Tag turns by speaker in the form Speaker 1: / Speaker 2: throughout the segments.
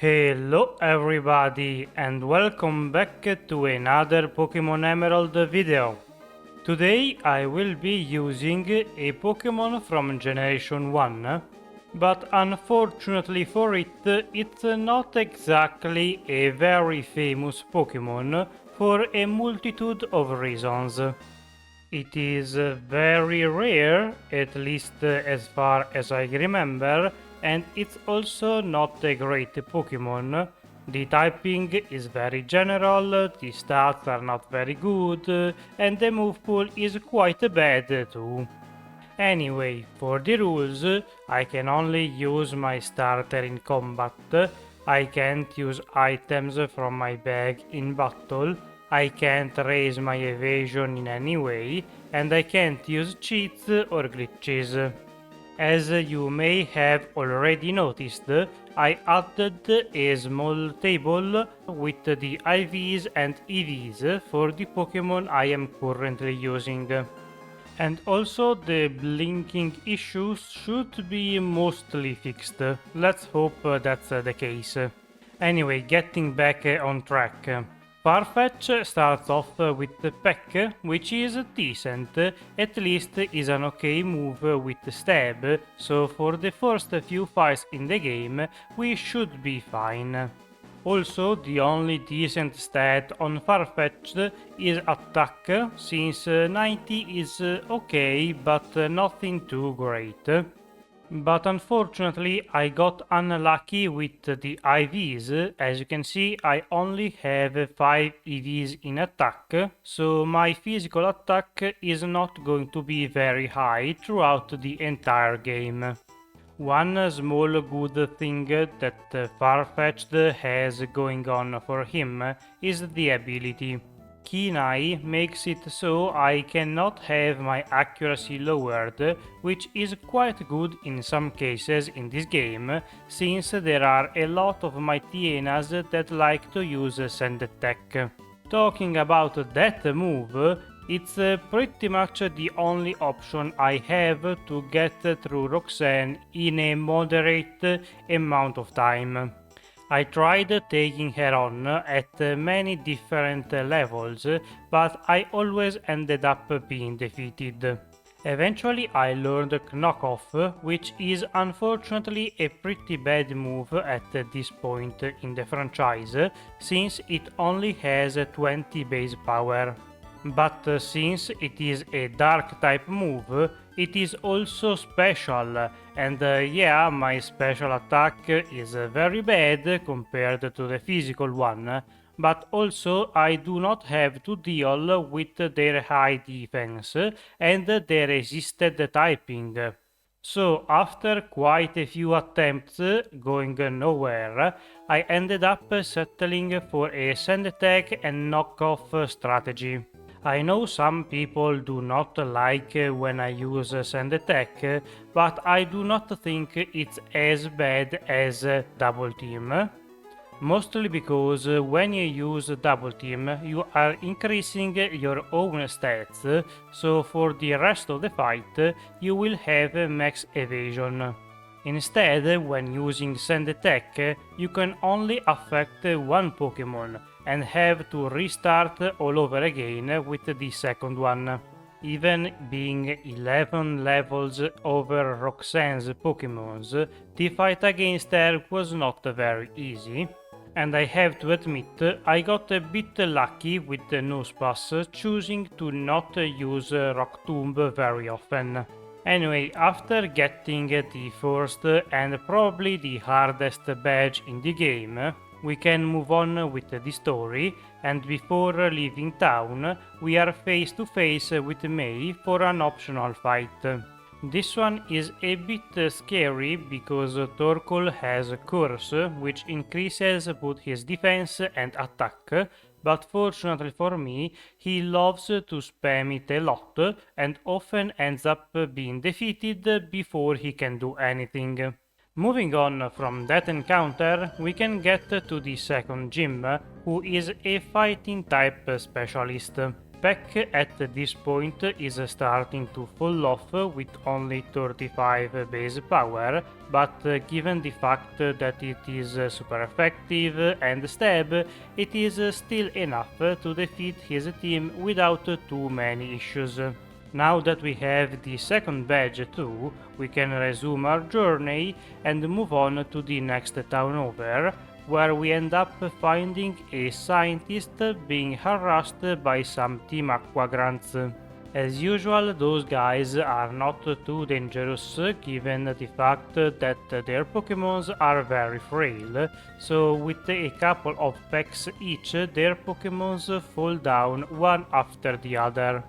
Speaker 1: Hello everybody and welcome back to another Pokemon Emerald video. Today I will be using a Pokemon from Generation 1, but unfortunately for it, it's not exactly a very famous Pokemon for a multitude of reasons. It is very rare, at least as far as I remember, and it's also not a great Pokemon. The typing is very general, the stats are not very good, and the move pool is quite bad too. Anyway, for the rules, I can only use my starter in combat, I can't use items from my bag in battle, I can't raise my evasion in any way, and I can't use cheats or glitches. As you may have already noticed, I added a small table with the IVs and EVs for the Pokemon I am currently using. And also the blinking issues should be mostly fixed. Let's hope that's the case. Anyway, getting back on track. Farfetch'd starts off with the Peck, which is decent, at least is an okay move with Stab, so for the first few fights in the game we should be fine. Also, the only decent stat on Farfetch'd is attack, since 90 is okay but nothing too great. But unfortunately I got unlucky with the IVs. As you can see, I only have 5 EVs in attack, so my physical attack is not going to be very high throughout the entire game. One small good thing that Farfetch'd has going on for him is the ability. Keen Eye makes it so I cannot have my accuracy lowered, which is quite good in some cases in this game, since there are a lot of my Tienas that like to use Sand Attack. Talking about that move, it's pretty much the only option I have to get through Roxanne in a moderate amount of time. I tried taking her on at many different levels, but I always ended up being defeated. Eventually I learned Knockoff, which is unfortunately a pretty bad move at this point in the franchise, since it only has 20 base power. But since it is a dark type move, it is also special, and yeah, my special attack is very bad compared to the physical one, but also I do not have to deal with their high defense and their resisted typing. So after quite a few attempts going nowhere, I ended up settling for a sand attack and knockoff strategy. I know some people do not like when I use sand attack, but I do not think it's as bad as double team. Mostly because when you use double team, you are increasing your own stats, so for the rest of the fight you will have max evasion. Instead, when using sand attack, you can only affect one Pokemon and have to restart all over again with the second one. Even being 11 levels over Roxanne's Pokemons, the fight against her was not very easy. And I have to admit, I got a bit lucky with the Nosepass, choosing to not use Rock Tomb very often. Anyway, after getting the first and probably the hardest badge in the game, we can move on with the story, and before leaving town, we are face to face with May for an optional fight. This one is a bit scary because Torkoal has a curse which increases both his defense and attack, but fortunately for me, he loves to spam it a lot and often ends up being defeated before he can do anything. Moving on from that encounter, we can get to the second gym, who is a fighting type specialist. Peck at this point is starting to fall off with only 35 base power, but given the fact that it is super effective and stab, it is still enough to defeat his team without too many issues. Now that we have the second badge too, we can resume our journey and move on to the next town over, where we end up finding a scientist being harassed by some Team Aqua grunts. As usual, those guys are not too dangerous given the fact that their Pokémons are very frail, so with a couple of pecks each, their Pokémons fall down one after the other.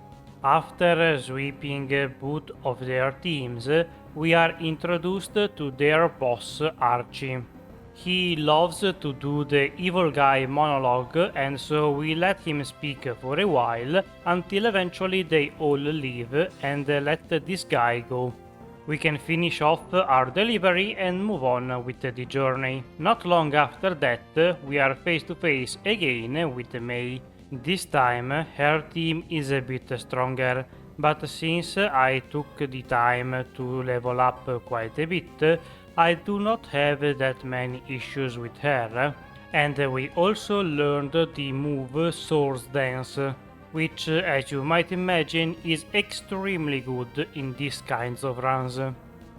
Speaker 1: After sweeping both of their teams, we are introduced to their boss Archie. He loves to do the evil guy monologue, and so we let him speak for a while until eventually they all leave and let this guy go. We can finish off our delivery and move on with the journey. Not long after that, we are face to face again with May. This time her team is a bit stronger, but since I took the time to level up quite a bit, I do not have that many issues with her. And we also learned the move Swords Dance, which, as you might imagine, is extremely good in these kinds of runs.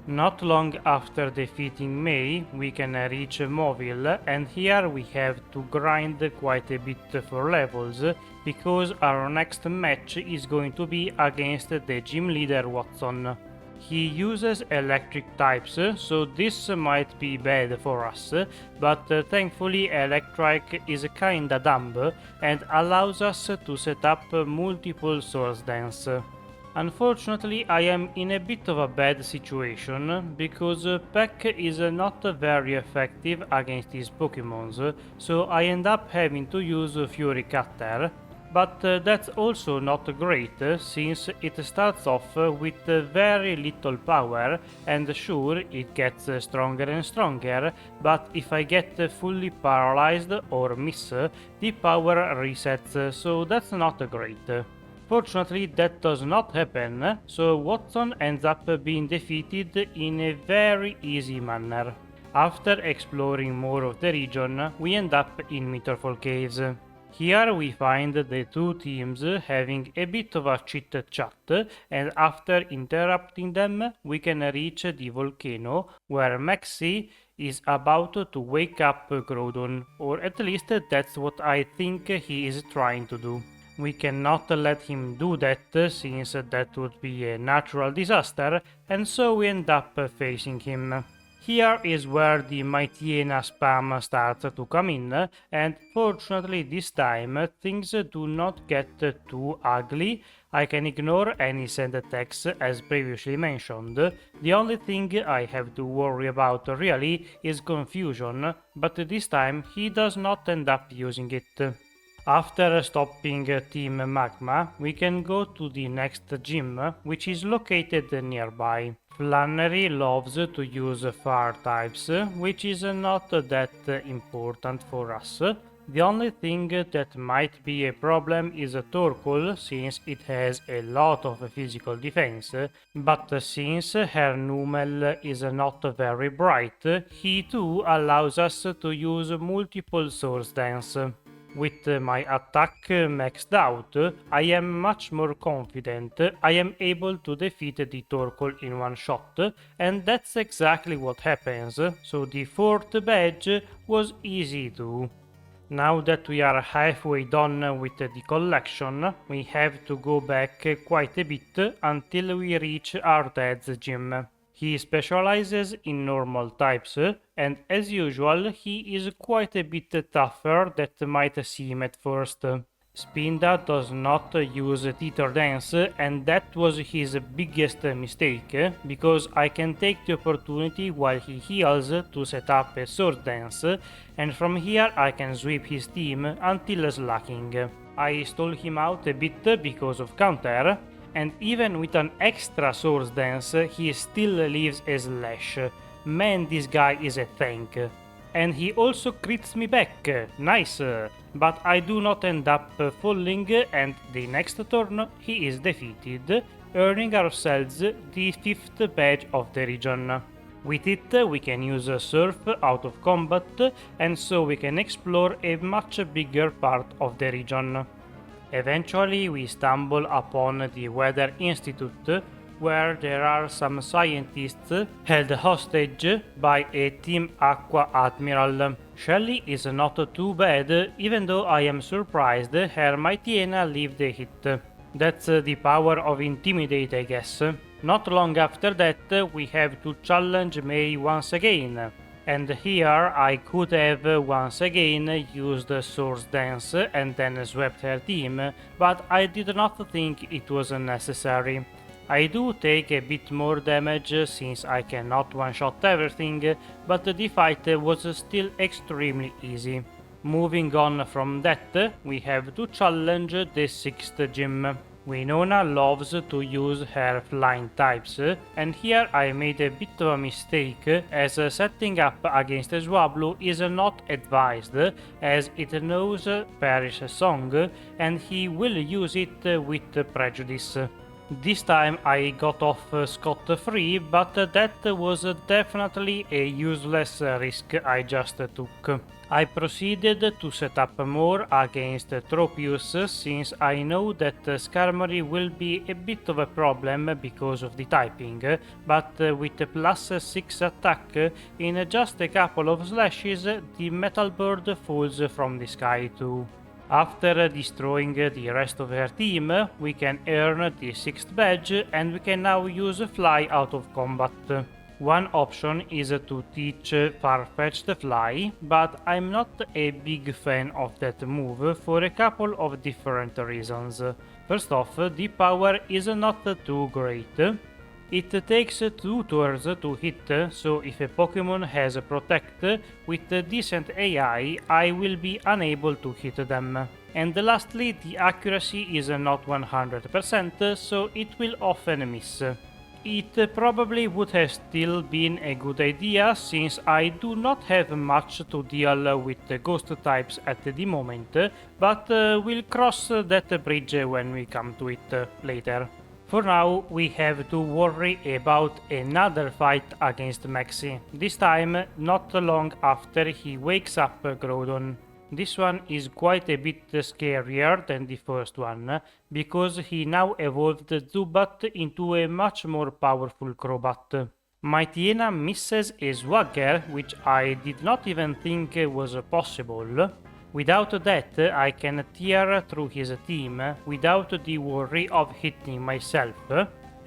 Speaker 1: Not long after defeating May, we can reach Moville, and here we have to grind quite a bit for levels, because our next match is going to be against the gym leader Watson. He uses electric types, so this might be bad for us, but thankfully Electric is kinda dumb and allows us to set up multiple Swords Dance. Unfortunately, I am in a bit of a bad situation, because Peck is not very effective against his Pokémons, so I end up having to use Fury Cutter, but that's also not great, since it starts off with very little power, and sure, it gets stronger and stronger, but if I get fully paralyzed or miss, the power resets, so that's not great. Fortunately, that does not happen, so Watson ends up being defeated in a very easy manner. After exploring more of the region, we end up in Mitterfall Caves. Here we find the two teams having a bit of a chit chat, and after interrupting them, we can reach the volcano where Maxie is about to wake up Groudon, or at least that's what I think he is trying to do. We cannot let him do that, since that would be a natural disaster, and so we end up facing him. Here is where the Mightyena spam starts to come in, and fortunately this time things do not get too ugly. I can ignore any send attacks as previously mentioned. The only thing I have to worry about really is confusion, but this time he does not end up using it. After stopping Team Magma, we can go to the next gym, which is located nearby. Flannery loves to use fire types, which is not that important for us. The only thing that might be a problem is Torkoal, since it has a lot of physical defense, but since her Numel is not very bright, he too allows us to use multiple Swords Dance. With my attack maxed out, I am much more confident I am able to defeat the Torkoal in one shot, and that's exactly what happens, so the fourth badge was easy too. Now that we are halfway done with the collection, we have to go back quite a bit until we reach our dad's gym. He specializes in normal types, and as usual he is quite a bit tougher than might seem at first. Spinda does not use Tether Dance, and that was his biggest mistake, because I can take the opportunity while he heals to set up a Sword Dance, and from here I can sweep his team until slacking. I stole him out a bit because of counter, and even with an extra Swords Dance, he still leaves a slash. Man, this guy is a tank. And he also crits me back, nice, but I do not end up falling and the next turn he is defeated, earning ourselves the 5th badge of the region. With it we can use Surf out of combat, and so we can explore a much bigger part of the region. Eventually we stumble upon the Weather Institute, where there are some scientists held hostage by a Team Aqua Admiral. Shelly is not too bad, even though I am surprised her Mightyena lived a hit. That's the power of Intimidate, I guess. Not long after that, we have to challenge May once again. And here I could have once again used Swords Dance and then swept her team, but I did not think it was necessary. I do take a bit more damage since I cannot one-shot everything, but the fight was still extremely easy. Moving on from that, we have to challenge the 6th gym. Winona loves to use her flying types, and here I made a bit of a mistake, as setting up against Swablu is not advised, as it knows Parrish Song, and he will use it with prejudice. This time I got off scot-free, but that was definitely a useless risk I just took. I proceeded to set up more against Tropius, since I know that Skarmory will be a bit of a problem because of the typing, but with plus 6 attack, in just a couple of slashes the metal bird falls from the sky too. After destroying the rest of her team, we can earn the 6th badge and we can now use Fly out of combat. One option is to teach Farfetch'd Fly, but I'm not a big fan of that move for a couple of different reasons. First off, the power is not too great. It takes 2 turns to hit, so if a Pokemon has Protect, with decent AI, I will be unable to hit them. And lastly, the accuracy is not 100%, so it will often miss. It probably would have still been a good idea, since I do not have much to deal with ghost types at the moment, but we'll cross that bridge when we come to it later. For now, we have to worry about another fight against Maxi, this time not long after he wakes up Groudon. This one is quite a bit scarier than the first one, because he now evolved Zubat into a much more powerful Crobat. Mightyena misses a Swagger, which I did not even think was possible. Without that, I can tear through his team without the worry of hitting myself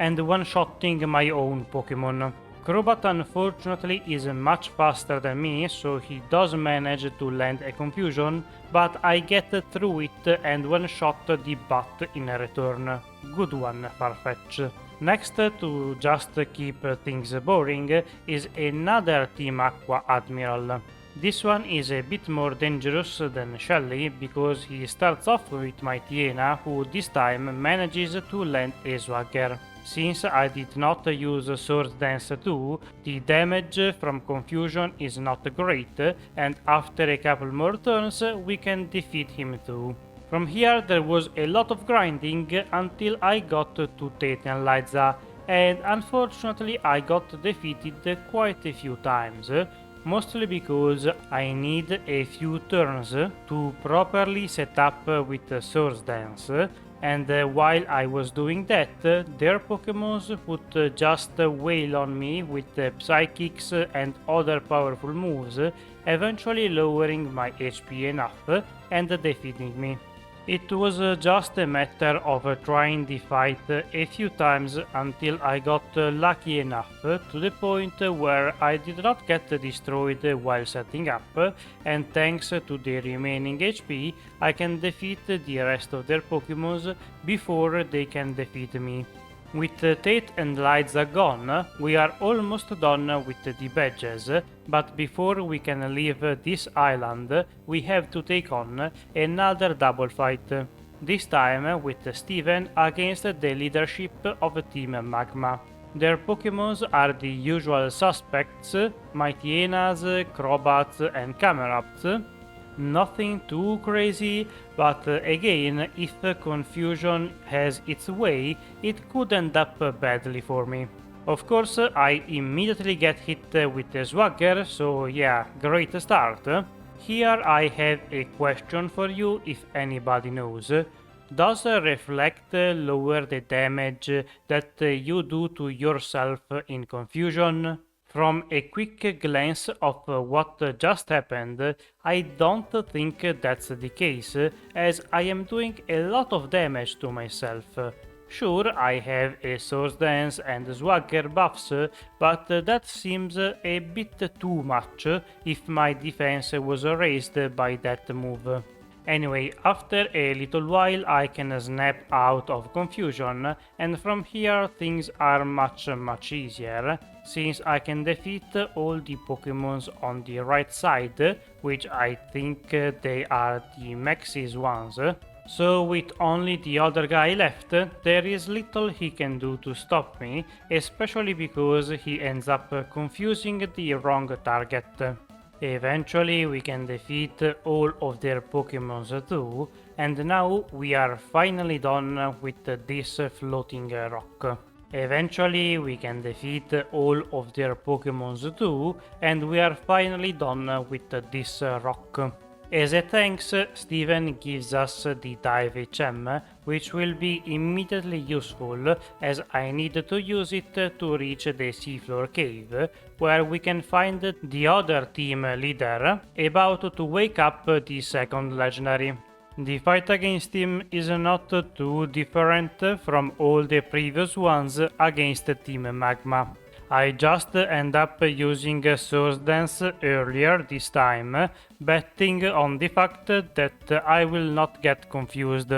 Speaker 1: and one-shotting my own Pokemon. Crobat unfortunately is much faster than me, so he does manage to land a confusion, but I get through it and one-shot the butt in return. Good one, Farfetch'd. Next, to just keep things boring, is another Team Aqua Admiral. This one is a bit more dangerous than Shelly, because he starts off with Mightyena, who this time manages to land a Swagger. Since I did not use Swords Dance 2, the damage from confusion is not great, and after a couple more turns we can defeat him too. From here there was a lot of grinding until I got to Tate and Liza, and unfortunately I got defeated quite a few times, mostly because I need a few turns to properly set up with Swords Dance, and while I was doing that, their Pokemons would just wail on me with Psychics and other powerful moves, eventually lowering my HP enough and defeating me. It was just a matter of trying the fight a few times until I got lucky enough to the point where I did not get destroyed while setting up, and thanks to the remaining HP I can defeat the rest of their Pokemons before they can defeat me. With Tate and Liza gone, we are almost done with the badges, but before we can leave this island, we have to take on another double fight. This time with Steven against the leadership of Team Magma. Their Pokémons are the usual suspects, Mightyenas, Crobats and Camerats. Nothing too crazy, but again, if confusion has its way, it could end up badly for me. Of course, I immediately get hit with the Swagger, so yeah, great start. Here I have a question for you if anybody knows. Does Reflect lower the damage that you do to yourself in confusion? From a quick glance of what just happened, I don't think that's the case, as I am doing a lot of damage to myself. Sure, I have a Swords Dance and Swagger buffs, but that seems a bit too much if my defense was raised by that move. Anyway, after a little while I can snap out of confusion, and from here things are much easier, since I can defeat all the Pokémons on the right side, which I think they are the Maxis ones. So with only the other guy left, there is little he can do to stop me, especially because he ends up confusing the wrong target. Eventually we can defeat all of their Pokémons too, and now we are finally done with this floating rock. Eventually we can defeat all of their Pokémons too, and we are finally done with this rock. As a thanks, Steven gives us the Dive HM, which will be immediately useful as I need to use it to reach the seafloor cave, where we can find the other team leader about to wake up the second legendary. The fight against him is not too different from all the previous ones against Team Magma. I just end up using Swords Dance earlier this time, betting on the fact that I will not get confused.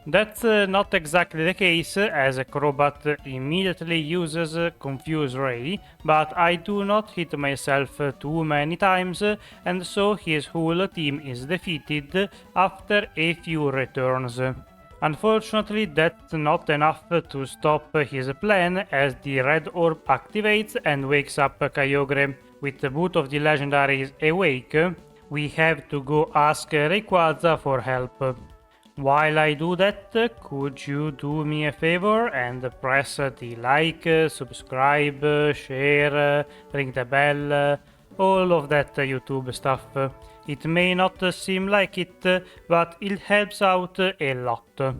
Speaker 1: That's not exactly the case, as Crobat immediately uses Confuse Ray, but I do not hit myself too many times, and so his whole team is defeated after a few returns. Unfortunately, that's not enough to stop his plan, as the red orb activates and wakes up Kyogre. With both of the legendaries awake, we have to go ask Rayquaza for help. While I do that, could you do me a favor and press the like, subscribe, share, ring the bell, all of that YouTube stuff. It may not seem like it, but it helps out a lot.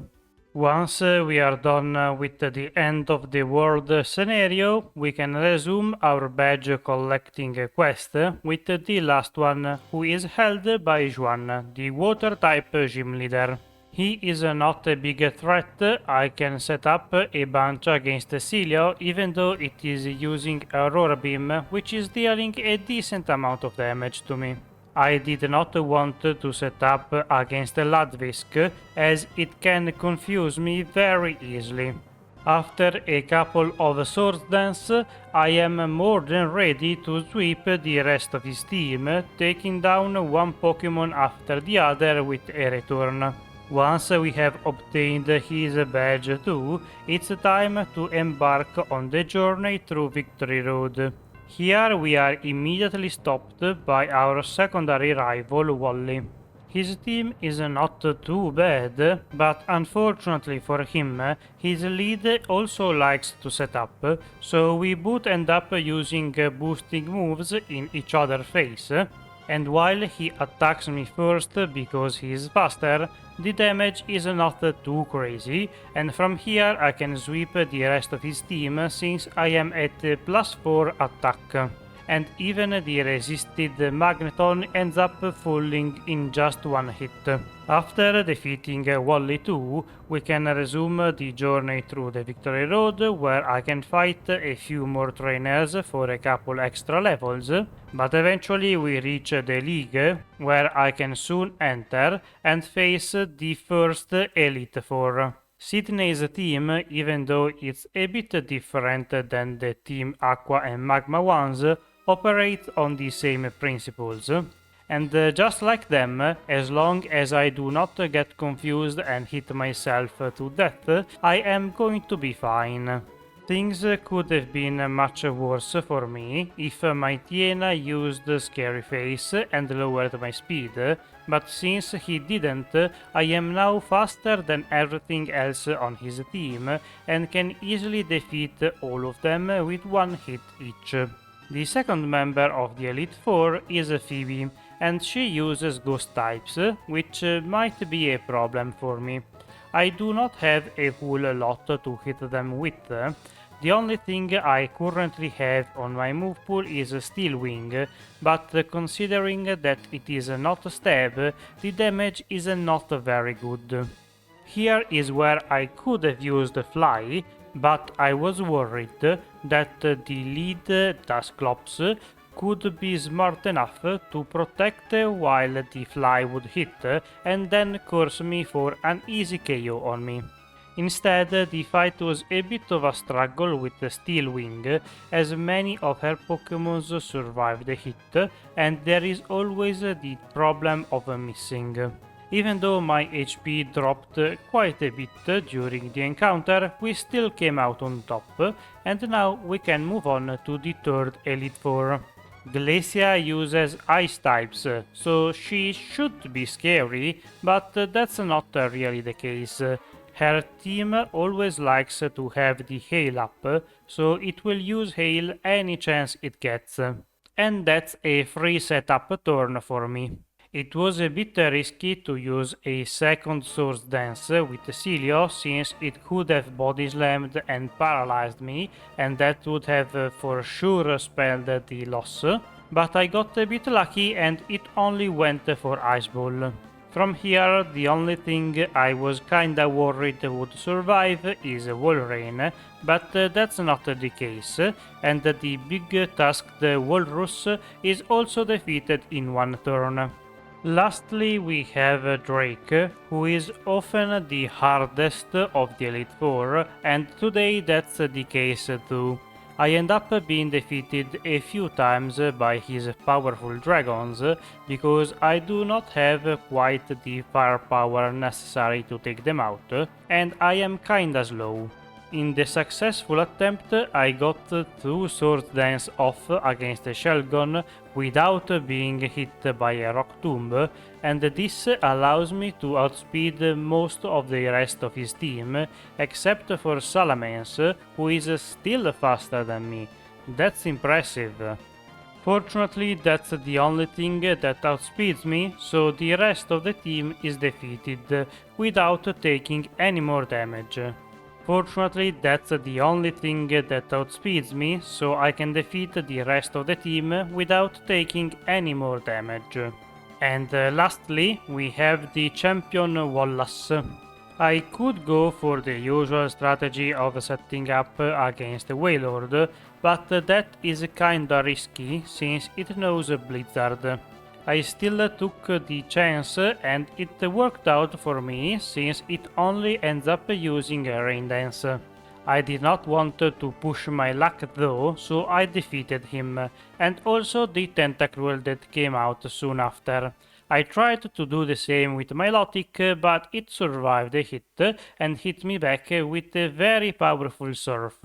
Speaker 1: Once we are done with the end of the world scenario, we can resume our badge collecting quest with the last one, who is held by Juan, the water type gym leader. He is not a big threat. I can set up a bunch against Celio, even though it is using Aurora Beam, which is dealing a decent amount of damage to me. I did not want to set up against Ladvisk, as it can confuse me very easily. After a couple of Swords Dance, I am more than ready to sweep the rest of his team, taking down one Pokémon after the other with a return. Once we have obtained his badge too, it's time to embark on the journey through Victory Road. Here we are immediately stopped by our secondary rival Wally. His team is not too bad, but unfortunately for him, his lead also likes to set up, so we both end up using boosting moves in each other's face. And while he attacks me first because he is faster, the damage is not too crazy, and from here I can sweep the rest of his team since I am at +4 attack. And even the resisted Magneton ends up falling in just one hit. After defeating Wally 2, we can resume the journey through the Victory Road, where I can fight a few more trainers for a couple extra levels, but eventually we reach the League, where I can soon enter and face the first Elite Four. Sidney's team, even though it's a bit different than the Team Aqua and Magma ones, operate on the same principles. And just like them, as long as I do not get confused and hit myself to death, I am going to be fine. Things could have been much worse for me if my Tiena used Scary Face and lowered my speed, but since he didn't, I am now faster than everything else on his team and can easily defeat all of them with one hit each. The second member of the Elite Four is Phoebe, and she uses ghost types, which might be a problem for me. I do not have a whole lot to hit them with. The only thing I currently have on my move pool is Steel Wing, but considering that it is not stab, the damage is not very good. Here is where I could have used Fly, but I was worried that the lead Dusclops could be smart enough to protect while the Fly would hit and then curse me for an easy KO on me. Instead, the fight was a bit of a struggle with Steel Wing, as many of her Pokémons survived the hit, and there is always the problem of missing. Even though my HP dropped quite a bit during the encounter, we still came out on top, and now we can move on to the third Elite Four. Glacia uses ice types, so she should be scary, but that's not really the case. Her team always likes to have the hail up, so it will use hail any chance it gets. And that's a free setup turn for me. It was a bit risky to use a second Swords Dance with Celio, since it could have body slammed and paralyzed me, and that would have for sure spelled the loss, but I got a bit lucky and it only went for Ice Ball. From here, the only thing I was kinda worried would survive is Walrein, but that's not the case, and the big tusked Walrus is also defeated in one turn. Lastly, we have Drake, who is often the hardest of the Elite Four, and today that's the case too. I end up being defeated a few times by his powerful dragons, because I do not have quite the firepower necessary to take them out, and I am kinda slow. In the successful attempt, I got 2 Sword Dance off against a Shelgon without being hit by a Rock Tomb, and this allows me to outspeed most of the rest of his team, except for Salamence, who is still faster than me. That's impressive. Fortunately, that's the only thing that outspeeds me, so the rest of the team is defeated without taking any more damage. Fortunately, that's the only thing that outspeeds me, so I can defeat the rest of the team without taking any more damage. And lastly, we have the champion Wallace. I could go for the usual strategy of setting up against Wailord, but that is kinda risky since it knows Blizzard. I still took the chance and it worked out for me since it only ends up using Rain Dance. I did not want to push my luck though, so I defeated him, and also the Tentacruel that came out soon after. I tried to do the same with my Milotic, but it survived a hit and hit me back with a very powerful Surf.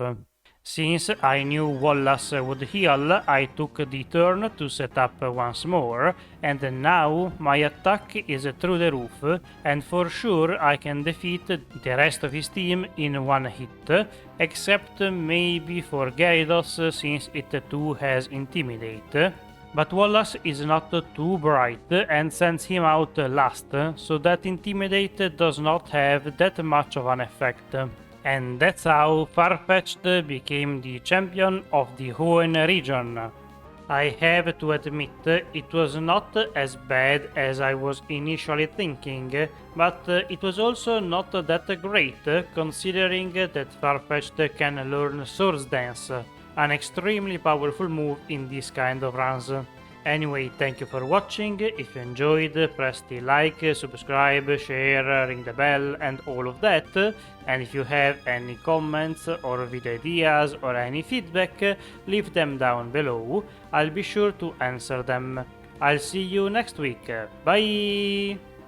Speaker 1: Since I knew Wallace would heal, I took the turn to set up once more, and now my attack is through the roof, and for sure I can defeat the rest of his team in one hit, except maybe for Gyarados since it too has Intimidate. But Wallace is not too bright and sends him out last, so that Intimidate does not have that much of an effect. And that's how Farfetch'd became the champion of the Juan region. I have to admit, it was not as bad as I was initially thinking, but it was also not that great considering that Farfetch'd can learn Swords Dance, an extremely powerful move in this kind of runs. Anyway, thank you for watching. If you enjoyed, press the like, subscribe, share, ring the bell and all of that. And if you have any comments or video ideas or any feedback, leave them down below. I'll be sure to answer them. I'll see you next week. Bye!